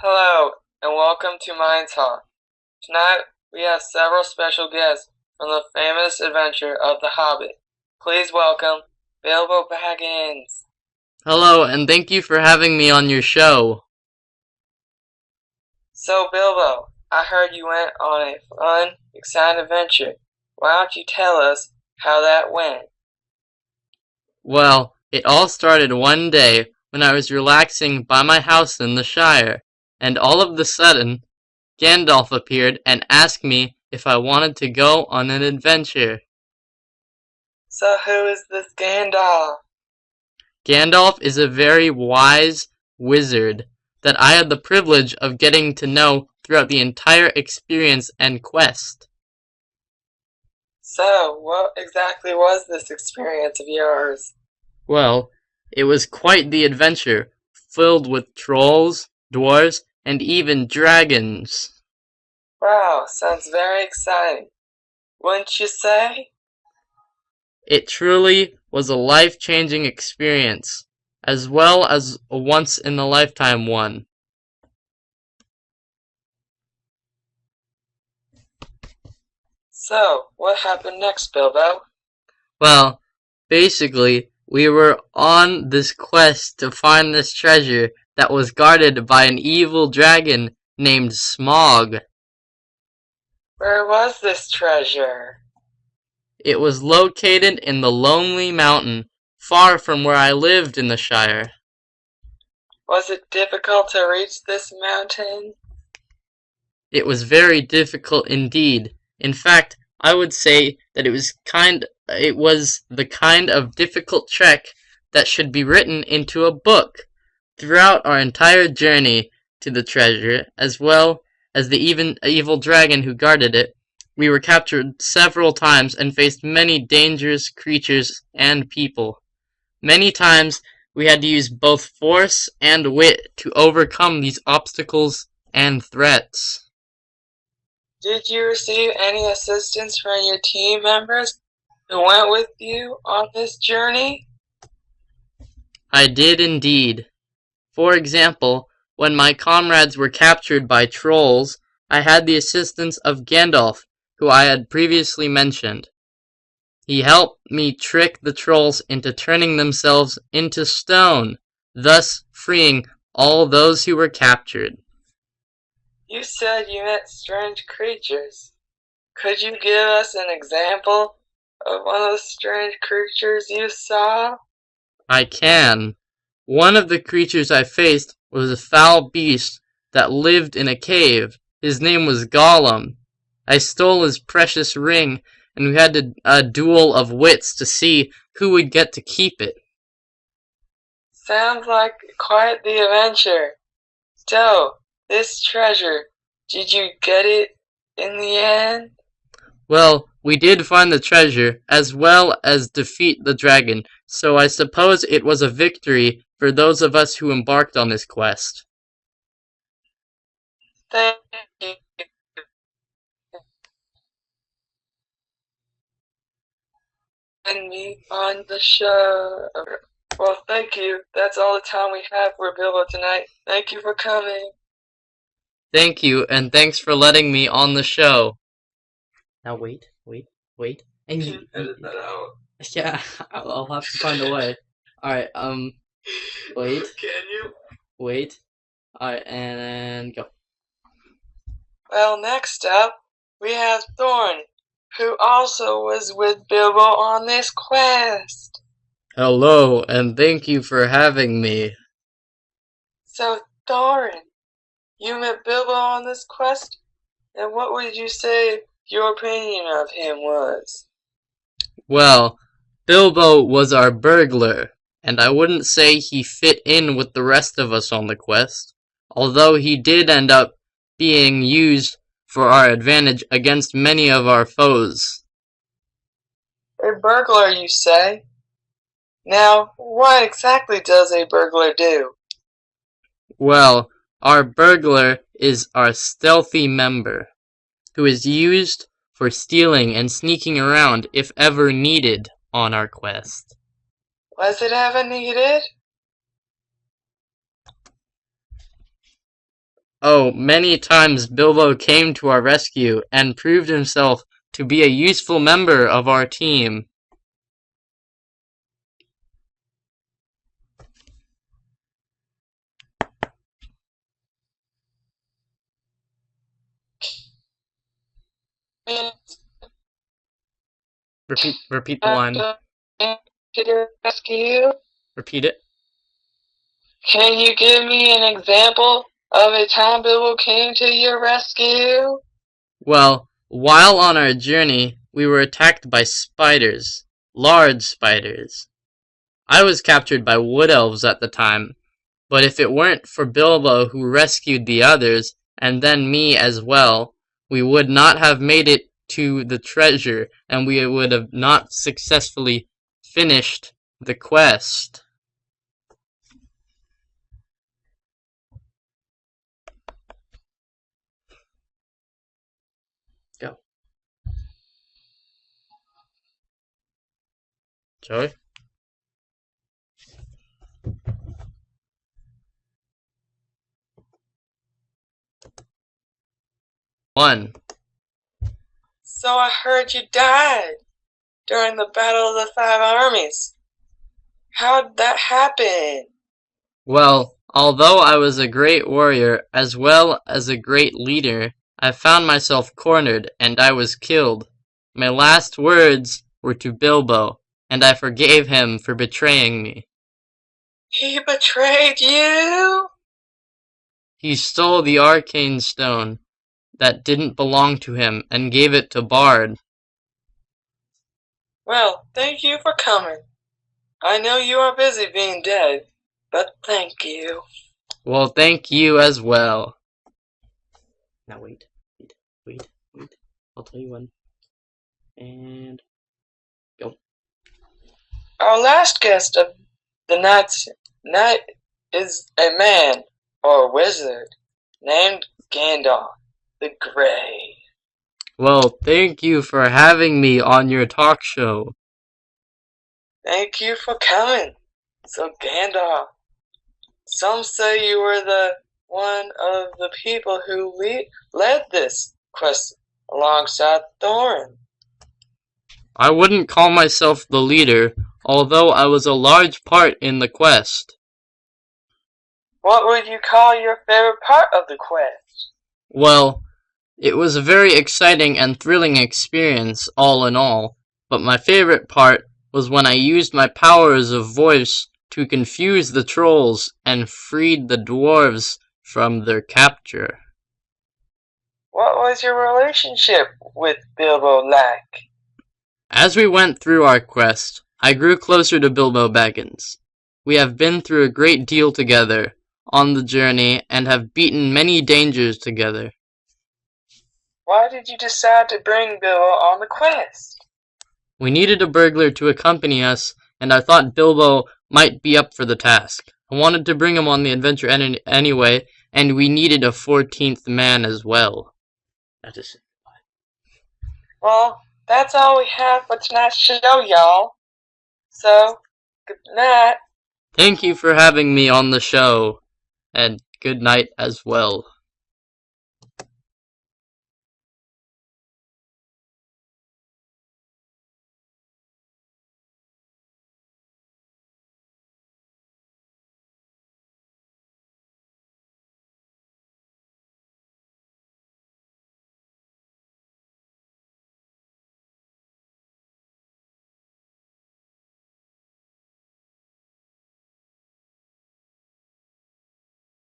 Hello, and welcome to MineCraft. Tonight, we have several special guests from the famous adventure of the Hobbit. Please welcome Bilbo Baggins. Hello, and thank you for having me on your show. So, Bilbo, I heard you went on a fun, exciting adventure. Why don't you tell us how that went? Well, it all started one day when I was relaxing by my house in the Shire, and all of a sudden, Gandalf appeared and asked me if I wanted to go on an adventure. So, who is this Gandalf? Gandalf is a very wise wizard that I had the privilege of getting to know throughout the entire experience and quest. So, what exactly was this experience of yours? Well, it was quite the adventure, filled with trolls, dwarves, and even dragons. Wow, sounds very exciting. Wouldn't you say? It truly was a life-changing experience, as well as a once-in-a-lifetime one. So, what happened next, Bilbo? Well, basically, we were on this quest to find this treasure that was guarded by an evil dragon named Smaug. Where was this treasure? It was located in the Lonely Mountain, far from where I lived in the Shire. Was it difficult to reach this mountain? It was very difficult indeed. In fact, I would say that it was the kind of difficult trek that should be written into a book. Throughout our entire journey to the treasure, as well as the evil dragon who guarded it, we were captured several times and faced many dangerous creatures and people. Many times we had to use both force and wit to overcome these obstacles and threats. Did you receive any assistance from your team members who went with you on this journey? I did indeed. For example, when my comrades were captured by trolls, I had the assistance of Gandalf, who I had previously mentioned. He helped me trick the trolls into turning themselves into stone, thus freeing all those who were captured. You said you met strange creatures. Could you give us an example of one of the strange creatures you saw? I can. One of the creatures I faced was a foul beast that lived in a cave. His name was Gollum. I stole his precious ring, and we had a duel of wits to see who would get to keep it. Sounds like quite the adventure. So, this treasure, did you get it in the end? Well, we did find the treasure, as well as defeat the dragon, so I suppose it was a victory for those of us who embarked on this quest. Thank you. And me on the show. Well, thank you. That's all the time we have for Bilbo tonight. Thank you for coming. Thank you, and thanks for letting me on the show. Now wait. And you edit that out. yeah, I'll have to find a way. Alright, wait. Can you? Wait. Alright, and go. Well, next up, we have Thorn, who also was with Bilbo on this quest. Hello, and thank you for having me. So, Thorn, you met Bilbo on this quest, and what would you say your opinion of him was? Well, Bilbo was our burglar, and I wouldn't say he fit in with the rest of us on the quest, although he did end up being used for our advantage against many of our foes. A burglar, you say? Now, what exactly does a burglar do? Well, our burglar is our stealthy member, who is used for stealing and sneaking around if ever needed on our quest. Was it ever needed? Oh, many times Bilbo came to our rescue and proved himself to be a useful member of our team. Repeat the line. To the rescue? Repeat it. Can you give me an example of a time Bilbo came to your rescue? Well, while on our journey, we were attacked by spiders. Large spiders. I was captured by wood elves at the time, but if it weren't for Bilbo who rescued the others, and then me as well, we would not have made it to the treasure, and we would have not successfully finished the quest. Go. Joey? One. So I heard you died during the Battle of the Five Armies. How'd that happen? Well, although I was a great warrior as well as a great leader, I found myself cornered and I was killed. My last words were to Bilbo, and I forgave him for betraying me. He betrayed you? He stole the arcane stone that didn't belong to him and gave it to Bard. Well, thank you for coming. I know you are busy being dead, but thank you. Well, thank you as well. Now wait. I'll tell you when. And go. Our last guest of the night is a man, or wizard, named Gandalf the Grey. Well, thank you for having me on your talk show. Thank you for coming. So Gandalf, some say you were the one of the people who led this quest alongside Thorin. I wouldn't call myself the leader, although I was a large part in the quest. What would you call your favorite part of the quest? Well, it was a very exciting and thrilling experience all in all, but my favorite part was when I used my powers of voice to confuse the trolls and freed the dwarves from their capture. What was your relationship with Bilbo like? As we went through our quest, I grew closer to Bilbo Baggins. We have been through a great deal together on the journey and have beaten many dangers together. Why did you decide to bring Bilbo on the quest? We needed a burglar to accompany us, and I thought Bilbo might be up for the task. I wanted to bring him on the adventure anyway, and we needed a 14th man as well. That is it. Well, that's all we have for tonight's show, y'all. So, good night. Thank you for having me on the show, and good night as well.